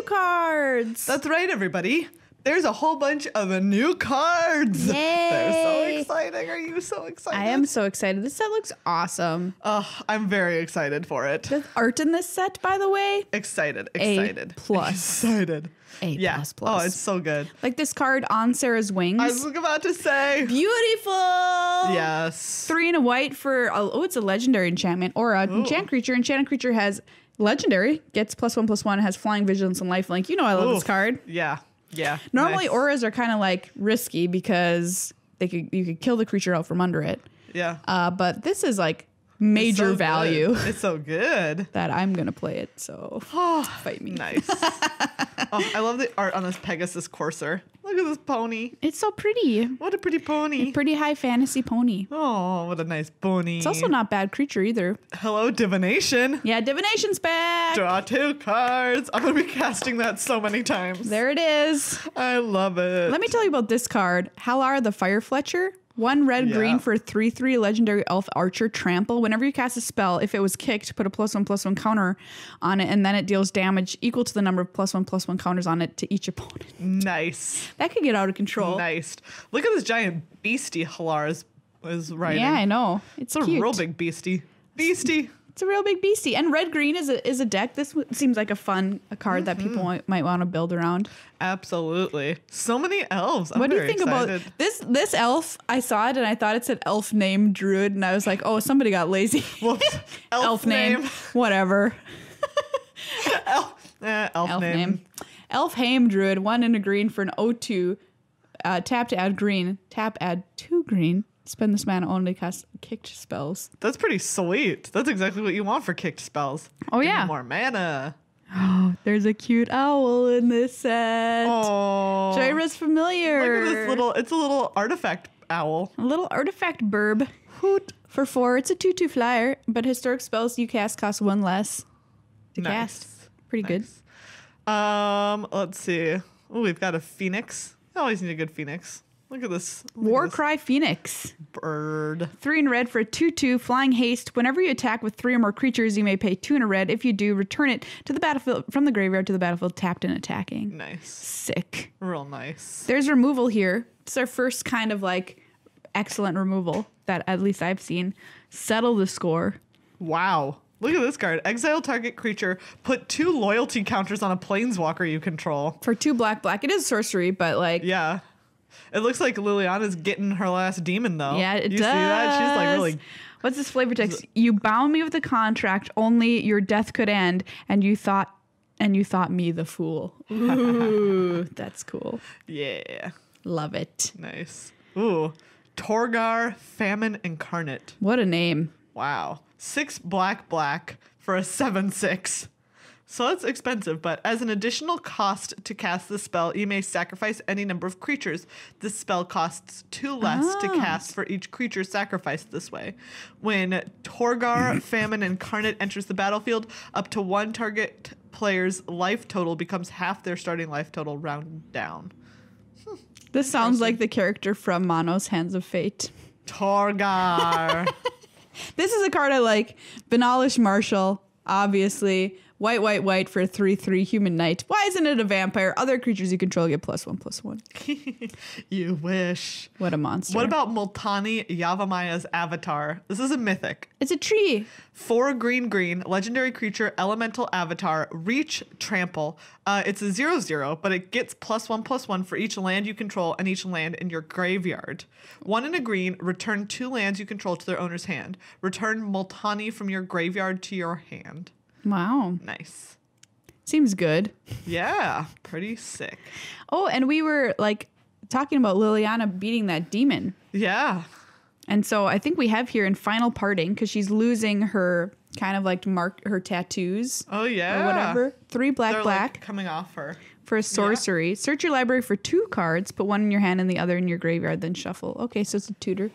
Cards. That's right, everybody. There's a whole bunch of new cards. Yay. They're so exciting. Are you so excited? I am so excited. This set looks awesome. I'm very excited for it. There's art in this set, by the way. Excited. A+. Excited. A++. Oh, it's so good. Like this card on Sarah's wings. I was about to say. Beautiful. Yes. 3 and a white for, it's a legendary enchantment or a enchant creature. Enchanted creature has legendary, gets +1/+1, has flying, vigilance, and lifelink. You know I love this card. Yeah. Yeah. Normally auras are kind of like risky because you could kill the creature out from under it. Yeah. But this is like major value. It's so good that I'm gonna play it. So fight me. Nice. I love the art on this Pegasus Courser. Look at this pony. It's so pretty. What a pretty pony. A pretty high fantasy pony. Oh, what a nice pony. It's also not bad creature either. Hello, divination. Yeah, divination's back. Draw 2 cards. I'm going to be casting that so many times. There it is. I love it. Let me tell you about this card. Halar the Fire Fletcher. 1 red green for 3/3 legendary elf archer trample. Whenever you cast a spell, if it was kicked, put a +1/+1 counter on it, and then it deals damage equal to the number of +1/+1 counters on it to each opponent. Nice. That could get out of control. Nice. Look at this giant beastie Halar is riding. Yeah, I know. It's a cute. real big beastie. Beastie. It's a real big beastie. And red green is a deck. This seems like a card that people might want to build around. Absolutely. So many elves. What do you think about this elf? I saw it and I thought it said elf name druid, and I was like, oh, somebody got lazy. Whoops. Elf name. Whatever. Elf name. Elfheim druid, 1 and a green for an 0/2. Tap to add green. Tap add 2 green. Spend this mana only to cast kicked spells. That's pretty sweet. That's exactly what you want for kicked spells. Oh, Give yeah. me more mana. Oh, there's a cute owl in this set. Oh. Jaira's familiar. Look at this it's a little artifact owl. A little artifact burb. Hoot. For 4, it's a 2/2 flyer, but historic spells you cast cost 1 less to cast. Pretty good. Let's see. Oh, we've got a phoenix. I always need a good phoenix. Look at this. Warcry Phoenix. Bird. 3 in red for a 2/2 flying haste. Whenever you attack with 3 or more creatures, you may pay 2 in a red. If you do, return it to the battlefield from the graveyard to the battlefield tapped and attacking. Nice. Sick. Real nice. There's removal here. It's our first kind of like excellent removal that at least I've seen. Settle the score. Wow. Look at this card. Exile target creature. Put 2 loyalty counters on a planeswalker you control. For 2 black. It is sorcery, but like... Yeah. It looks like Liliana's getting her last demon, though. Yeah, it does. You see that? She's like really... What's this flavor text? You bound me with a contract, only your death could end, and you thought me the fool. Ooh, that's cool. Yeah. Love it. Nice. Ooh. Torgar Famine Incarnate. What a name. Wow. 6 black for a 7/6. So that's expensive, but as an additional cost to cast the spell, you may sacrifice any number of creatures. This spell costs 2 less to cast for each creature sacrificed this way. When Torgar Famine Incarnate enters the battlefield, up to 1 target player's life total becomes half their starting life total rounded down. This sounds like the character from Mono's Hands of Fate. Torgar. This is a card I like. Banalish Marshal, obviously. White for a 3/3 human knight. Why isn't it a vampire? Other creatures you control get +1/+1. You wish. What a monster. What about Multani Yavamaya's avatar? This is a mythic. It's a tree. 4 green, legendary creature, elemental avatar, reach, trample. It's a 0/0, but it gets +1/+1 for each land you control and each land in your graveyard. 1 in a green, return 2 lands you control to their owner's hand. Return Multani from your graveyard to your hand. Wow. Nice. Seems good. Yeah, pretty sick. Oh, and we were like talking about Liliana beating that demon. Yeah. And so I think we have here in final parting, because she's losing her kind of like her tattoos. Oh, yeah. Or whatever. 3 black. Like coming off her. For a sorcery. Yeah. Search your library for 2 cards, put 1 in your hand and the other in your graveyard, then shuffle. Okay, so it's a tutor.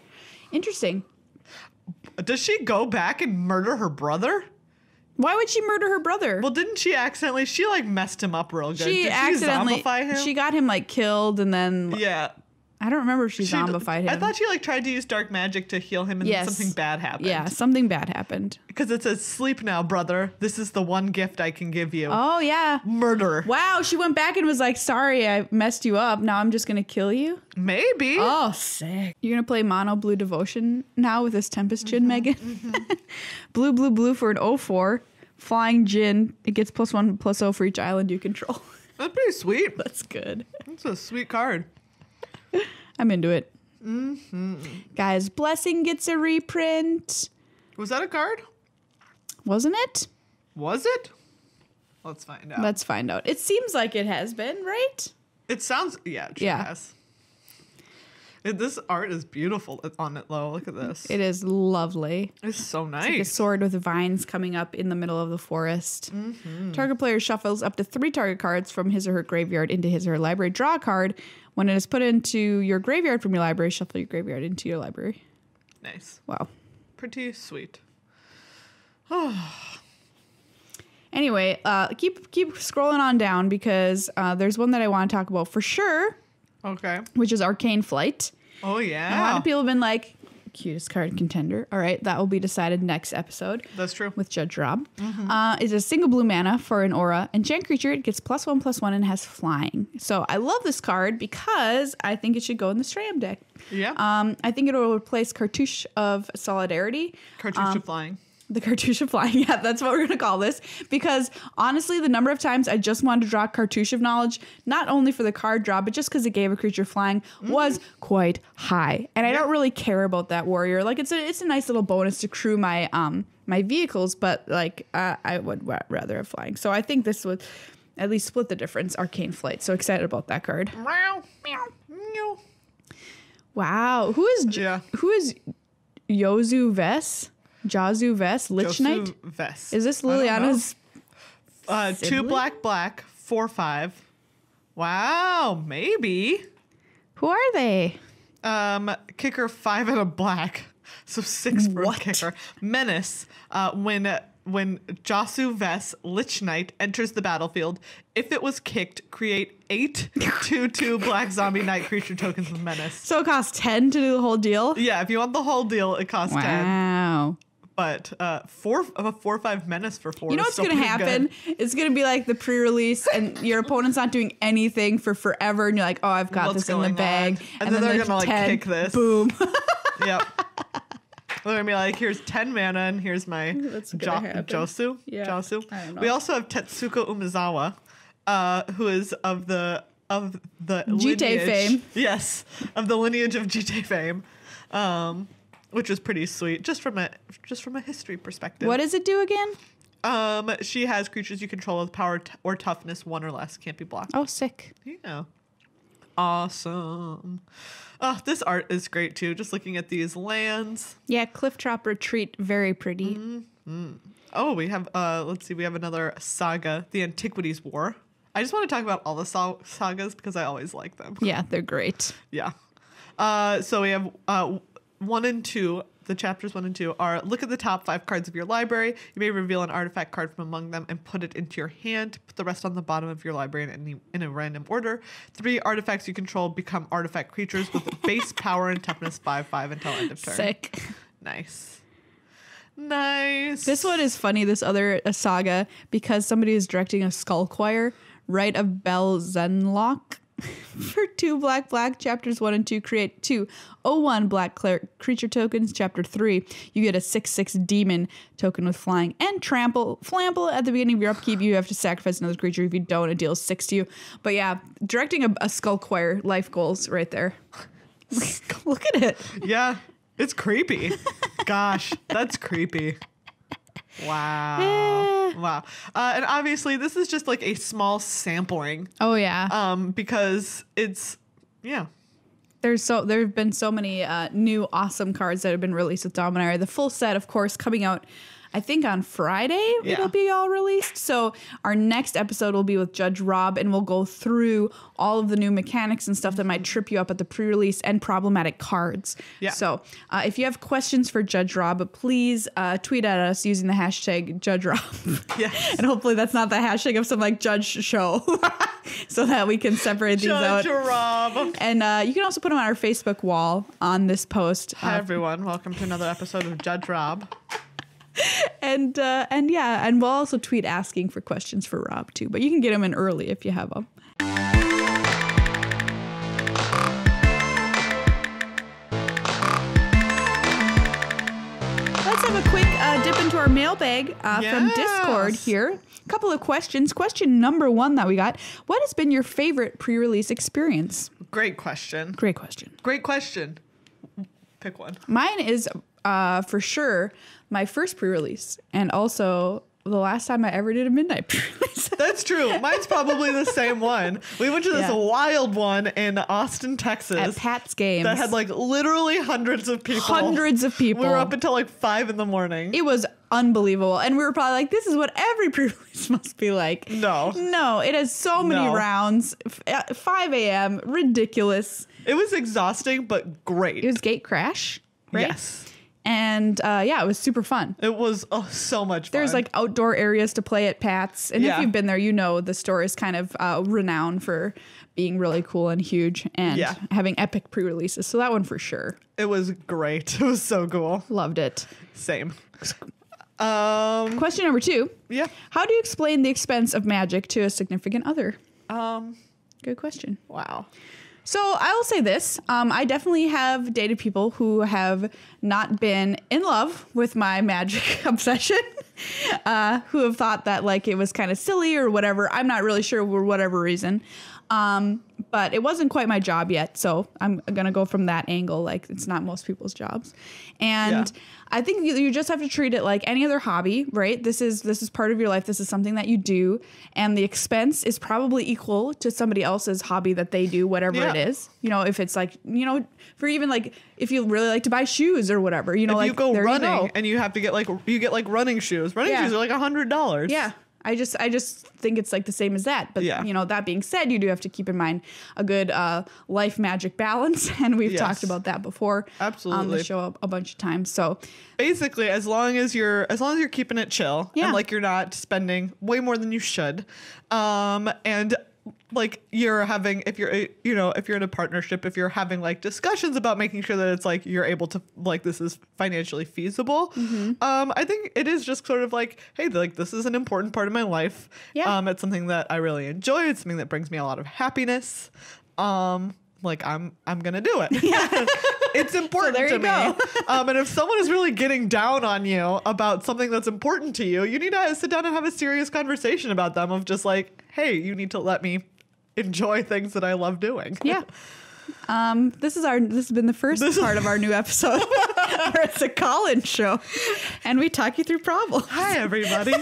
Interesting. Does she go back and murder her brother? Why would she murder her brother? Well, didn't she accidentally? She like messed him up real good. Did accidentally she zombify him? She got him like killed, and then yeah. I don't remember if she zombified him. I thought she like tried to use dark magic to heal him, and then something bad happened. Yeah, something bad happened. Because it says, "Sleep now, brother. This is the one gift I can give you." Oh yeah, murder. Wow, she went back and was like, "Sorry, I messed you up. Now I'm just gonna kill you." Maybe. Oh, sick. You're gonna play mono blue devotion now with this Tempest Djinn, Megan. Blue for an 0/4. Flying Djinn. It gets +1/+0 for each island you control. That's pretty sweet. That's good. That's a sweet card. I'm into it. Guys, Blessing gets a reprint. Was that a card? Wasn't it? Was it? Let's find out. Let's find out. It seems like it has been, right? It sounds, yeah, it has. This art is beautiful on it, though. Look at this. It is lovely. It's so nice. It's like a sword with vines coming up in the middle of the forest. Target player shuffles up to 3 target cards from his or her graveyard into his or her library. Draw a card. When it is put into your graveyard from your library, shuffle your graveyard into your library. Nice. Wow. Pretty sweet. Anyway, keep scrolling on down because there's one that I want to talk about for sure. Okay. Which is Arcane Flight. Oh, yeah. And a lot of people have been like, cutest card contender. All right, that will be decided next episode. That's true. With Judge Rob. It's a single blue mana for an aura. Enchant creature, it gets +1/+1 and has flying. So I love this card because I think it should go in the Sram deck. Yeah. I think it will replace Cartouche of Solidarity. Cartouche of Flying. The Cartouche of Flying, yeah, that's what we're going to call this. Because honestly, the number of times I just wanted to draw Cartouche of Knowledge, not only for the card draw, but just because it gave a creature flying, was quite high. And I don't really care about that warrior. Like, it's a nice little bonus to crew my my vehicles, but like I would rather have flying. So I think this would at least split the difference. Arcane Flight. So excited about that card. Wow. Who is Yozu Ves? Jazu Ves, Lich Knight? Ves. Is this Liliana's 2 black, 4/5. Wow, maybe. Who are they? Kicker 5 and a black. So 6 for a kicker. Menace. When Jasu Ves, Lich Knight, enters the battlefield, if it was kicked, create 8 2/2 black zombie knight creature tokens with Menace. So it costs 10 to do the whole deal? Yeah, if you want the whole deal, it costs 10. Wow. But 4/5 Menace for 4. You know what's going to happen? It's going to be like the pre-release, and your opponent's not doing anything for forever, and you're like, oh, I've got this in the bag. And then they're going to like kick this. Boom. Yep. They're going to be like, here's 10 mana, and here's my Josu. Yeah. Josu. I don't know. We also have Tetsuko Umezawa, who is of the Jite lineage, fame. Yes, of the lineage of Jite fame. Which was pretty sweet, just from a history perspective. What does it do again? She has creatures you control with power or toughness 1 or less. Can't be blocked. Oh, sick. Yeah. Awesome. Oh, this art is great too. Just looking at these lands. Yeah, Cliff Drop Retreat, very pretty. Oh, we have let's see, we have another saga, the Antiquities War. I just want to talk about all the sagas because I always like them. Yeah, they're great. Yeah. So we have 1 and 2, the chapters 1 and 2 are look at the top 5 cards of your library. You may reveal an artifact card from among them and put it into your hand. Put the rest on the bottom of your library in a random order. 3 artifacts you control become artifact creatures with base power and toughness 5/5 until end of turn. Sick. Nice. This one is funny, this other saga, because somebody is directing a Skull Choir, Rite of Belzenlock. For 2 black, chapters 1 and 2, create 2 01 black creature tokens. Chapter 3, you get a 6/6 demon token with flying and flample. At the beginning of your upkeep, you have to sacrifice another creature. If you don't, it deals 6 to you. But yeah, directing a Skull Choir, life goals right there. Look at it. Yeah, it's creepy. Gosh, that's creepy. Wow. Wow. And obviously this is just like a small sampling. Oh yeah. Because it's there have been so many new awesome cards that have been released with Dominaria. The full set, of course, coming out I think on Friday it'll be all released. So our next episode will be with Judge Rob, and we'll go through all of the new mechanics and stuff that might trip you up at the pre-release and problematic cards. Yeah. So if you have questions for Judge Rob, please tweet at us using the hashtag Judge Rob. Yes. And hopefully that's not the hashtag of some like judge show so that we can separate these out. Judge Rob. And you can also put them on our Facebook wall on this post. Hi, everyone. Welcome to another episode of Judge Rob. And we'll also tweet asking for questions for Rob too, but you can get them in early if you have them. Let's have a quick dip into our mailbag from Discord here. A couple of questions. Question number 1 that we got: what has been your favorite pre-release experience? Great question. Great question. Great question. Pick one. Mine is for sure my first pre-release, and also the last time I ever did a midnight pre-release. That's true. Mine's probably the same one. We went to this wild one in Austin, Texas. At Pat's Games. That had like literally hundreds of people. Hundreds of people. We were up until like 5 a.m. It was unbelievable. And we were probably like, this is what every pre-release must be like. No, it has so many rounds. 5 a.m. Ridiculous. It was exhausting, but great. It was gate crash, right? Yes. And it was super fun. It was so much fun. There's like outdoor areas to play at Pat's. And if you've been there, you know the store is kind of renowned for being really cool and huge and having epic pre-releases. So that one for sure. It was great. It was so cool. Loved it. Same. Question number 2. Yeah. How do you explain the expense of magic to a significant other? Good question. Wow. So I will say this. I definitely have dated people who have not been in love with my magic obsession, who have thought that like it was kind of silly or whatever. I'm not really sure for whatever reason. But it wasn't quite my job yet. So I'm going to go from that angle. Like it's not most people's jobs. And I think you just have to treat it like any other hobby, right? This is part of your life. This is something that you do. And the expense is probably equal to somebody else's hobby that they do, whatever it is. You know, if it's like, you know, for even like, if you really like to buy shoes or whatever, you know, if like you go running and you have to get like, you get like running shoes. Running shoes are like $100. Yeah. I just think it's like the same as that. But, you know, that being said, you do have to keep in mind a good life magic balance. And we've talked about that before. Absolutely. On the show a bunch of times. So basically, as long as you're keeping it chill and like you're not spending way more than you should. And like you're having, if you're in a partnership, if you're having like discussions about making sure that it's like you're able to like this is financially feasible. I think it is just sort of like, hey, like this is an important part of my life. It's something that I really enjoy. It's something that brings me a lot of happiness. Like I'm gonna do it. It's important to me. And if someone is really getting down on you about something that's important to you, you need to sit down and have a serious conversation about them of just like, hey, you need to let me enjoy things that I love doing. This has been the first part of our new episode where it's a call-in show and we talk you through problems. Hi, everybody.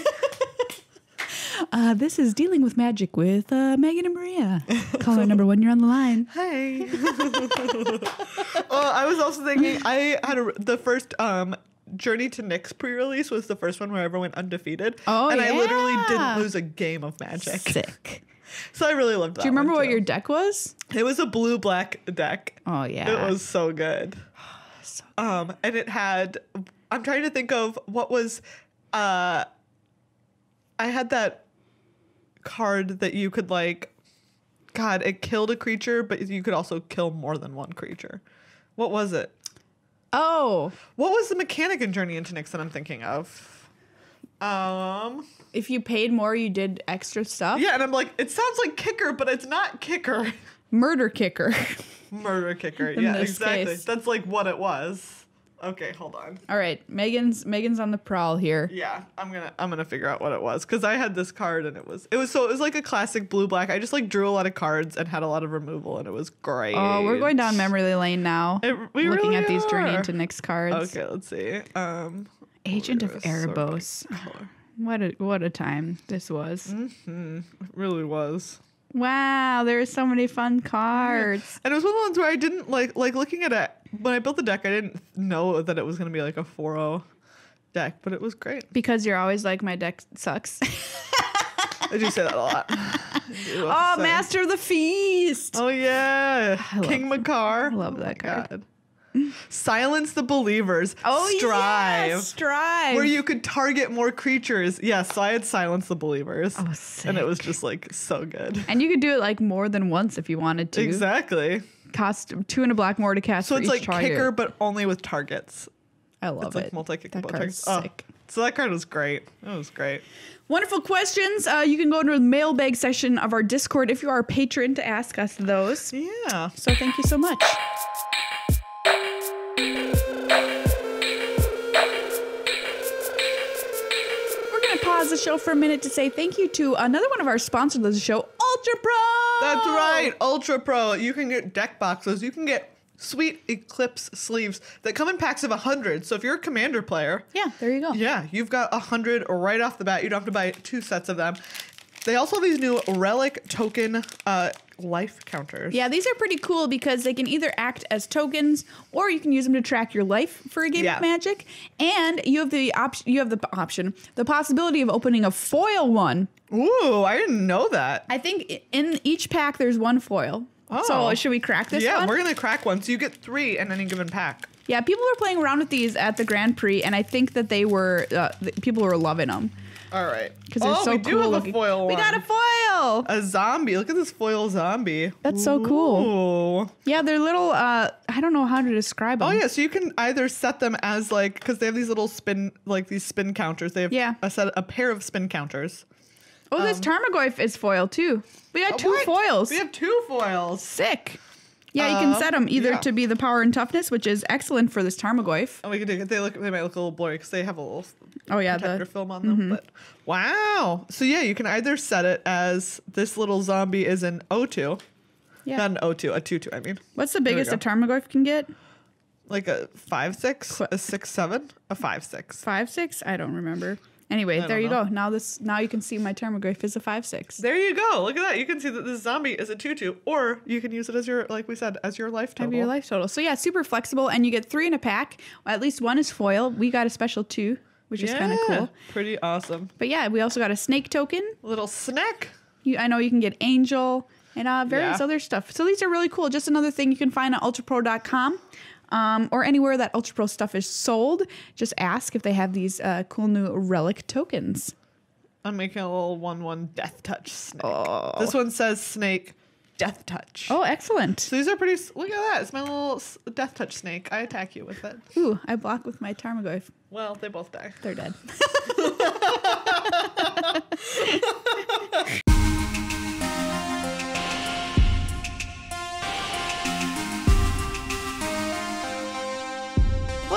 This is Dealing with Magic with Megan and Maria. Caller number 1, you're on the line. Hey. I was also thinking, I had the first Journey to Nyx pre-release was the first one where everyone went undefeated. And I literally didn't lose a game of Magic. Sick. So I really loved that. Do you remember what your deck was? It was a blue-black deck. Oh, yeah. It was so good. And it had, I'm trying to think of what was, I had that card that you could like, God, it killed a creature, but you could also kill more than one creature. What was it? Oh. What was the mechanic in Journey into Nyx that I'm thinking of? If you paid more, you did extra stuff? Yeah, and I'm like, it sounds like kicker, but it's not kicker. Murder kicker. Murder kicker. Yeah, exactly. Case. That's like what it was. Okay, hold on. All right, Megan's on the prowl here. Yeah, I'm gonna figure out what it was because I had this card and it was like a classic blue-black. I just like drew a lot of cards and had a lot of removal and it was great. Oh, we're going down memory lane now. We looking really at these Journey into Nyx cards. Okay, let's see. Agent of Erebos. What a time this was. It really was. Wow, there were so many fun cards. And it was one of the ones where I didn't like looking at it. When I built the deck, I didn't know that it was going to be like a 4-0 deck, but it was great. Because you're always like, my deck sucks. I do say that a lot. Oh, Master of the Feast. Oh, yeah. King Makar. I love that card. God. Silence the Believers. Oh, Strive. Yeah, Strive. Where you could target more creatures. Yes, so I had Silence the Believers. Oh, sick. And it was just like so good. And you could do it like more than once if you wanted to. Exactly. Cost 2 and a black more to cast. So for it's each like target. kicker, but only with targets. I love it's like it. Multi-kicker, that card is sick. So that card was great. It was great. Wonderful questions. You can go into the mailbag section of our Discord if you are a patron to ask us those. Yeah. So thank you so much. Pause the show for a minute to say thank you to another one of our sponsors of the show, Ultra Pro. That's right, Ultra Pro. You can get deck boxes. You can get sweet Eclipse sleeves that come in packs of 100. So if you're a Commander player, yeah, there you go. Yeah, you've got 100 right off the bat. You don't have to buy 2 sets of them. They also have these new relic token life counters. Yeah, these are pretty cool because they can either act as tokens or you can use them to track your life for a game of Magic. And you have the the possibility of opening a foil one. Ooh, I didn't know that. I think in each pack there's one foil. Oh. So should we crack this one? Yeah, we're going to crack one. So you get 3 in any given pack. Yeah, people were playing around with these at the Grand Prix, and I think that they were people were loving them. All right. Because they're so we cool do have looking. A foil one. We got a foil. A zombie. Look at this foil zombie. That's so cool. Yeah, they're little. I don't know how to describe them. Oh yeah, so you can either set them as like because they have these little spin counters. They have a pair of spin counters. Oh, this Tarmogoyf is foil too. We got 2 foils. We have 2 foils. Sick. Yeah, you can set them either to be the power and toughness, which is excellent for this Tarmogoyf. And we can do. They might look a little blurry because they have a little protector film on them. But wow, so yeah, you can either set it as this little zombie is an O2, not an O2, a 2/2. I mean, what's the biggest a Tarmogoyf can get? Like a 5/6, a 6/7, a 5/6. 5/6? I don't remember. Anyway, there you go. Now you can see my Tarmogoyf is a 5/6. There you go. Look at that. You can see that this zombie is a 2/2, or you can use it as your, like we said, as your life total. Your life total. So yeah, super flexible, and you get 3 in a pack. At least 1 is foil. We got a special 2, which is kind of cool. Pretty awesome. But yeah, we also got a snake token. Little snack. I know you can get angel and various other stuff. So these are really cool. Just another thing you can find on ultrapro.com. Or anywhere that Ultra Pro stuff is sold. Just ask if they have these cool new relic tokens. I'm making a little 1/1 Death Touch snake. Oh. This one says snake Death Touch. Oh, excellent. So these are pretty... Look at that. It's my little Death Touch snake. I attack you with it. Ooh, I block with my Tarmogoyf. Well, they both die. They're dead.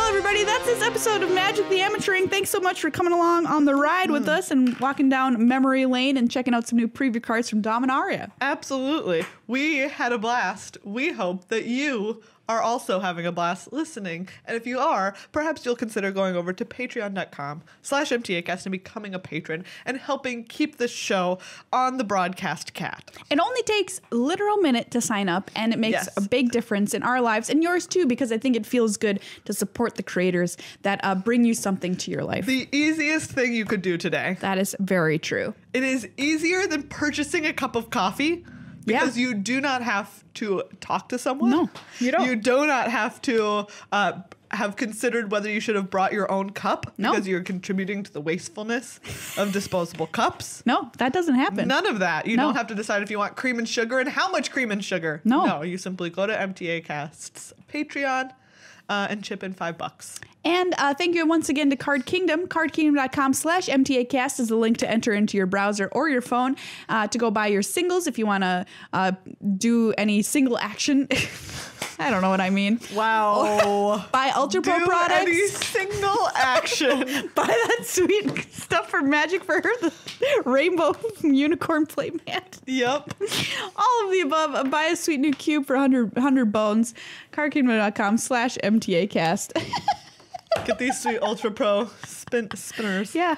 Everybody, that's this episode of Magic the Amateuring. Thanks so much for coming along on the ride with us and walking down memory lane and checking out some new preview cards from Dominaria. Absolutely. We had a blast. We hope that you are also having a blast listening. And if you are, perhaps you'll consider going over to patreon.com/MTAcast and becoming a patron and helping keep this show on the broadcast cat. It only takes a literal minute to sign up, and it makes a big difference in our lives and yours too, because I think it feels good to support the creators that bring you something to your life. The easiest thing you could do today. That is very true. It is easier than purchasing a cup of coffee. Because you do not have to talk to someone. No, you don't. You do not have to have considered whether you should have brought your own cup. No. Because you're contributing to the wastefulness of disposable cups. No, that doesn't happen. None of that. You don't have to decide if you want cream and sugar and how much cream and sugar. No, you simply go to MTAcast's Patreon and chip in $5. And thank you once again to Card Kingdom. CardKingdom.com/MTAcast is the link to enter into your browser or your phone to go buy your singles if you want to do any single action. I don't know what I mean. Wow. Buy Ultra Pro products. Any single action. Buy that sweet stuff for Magic for her, the rainbow unicorn playmat. Yep. All of the above. Buy a sweet new cube for 100 bones. CardKingdom.com/MTAcast. Get these sweet Ultra Pro spinners. Yeah.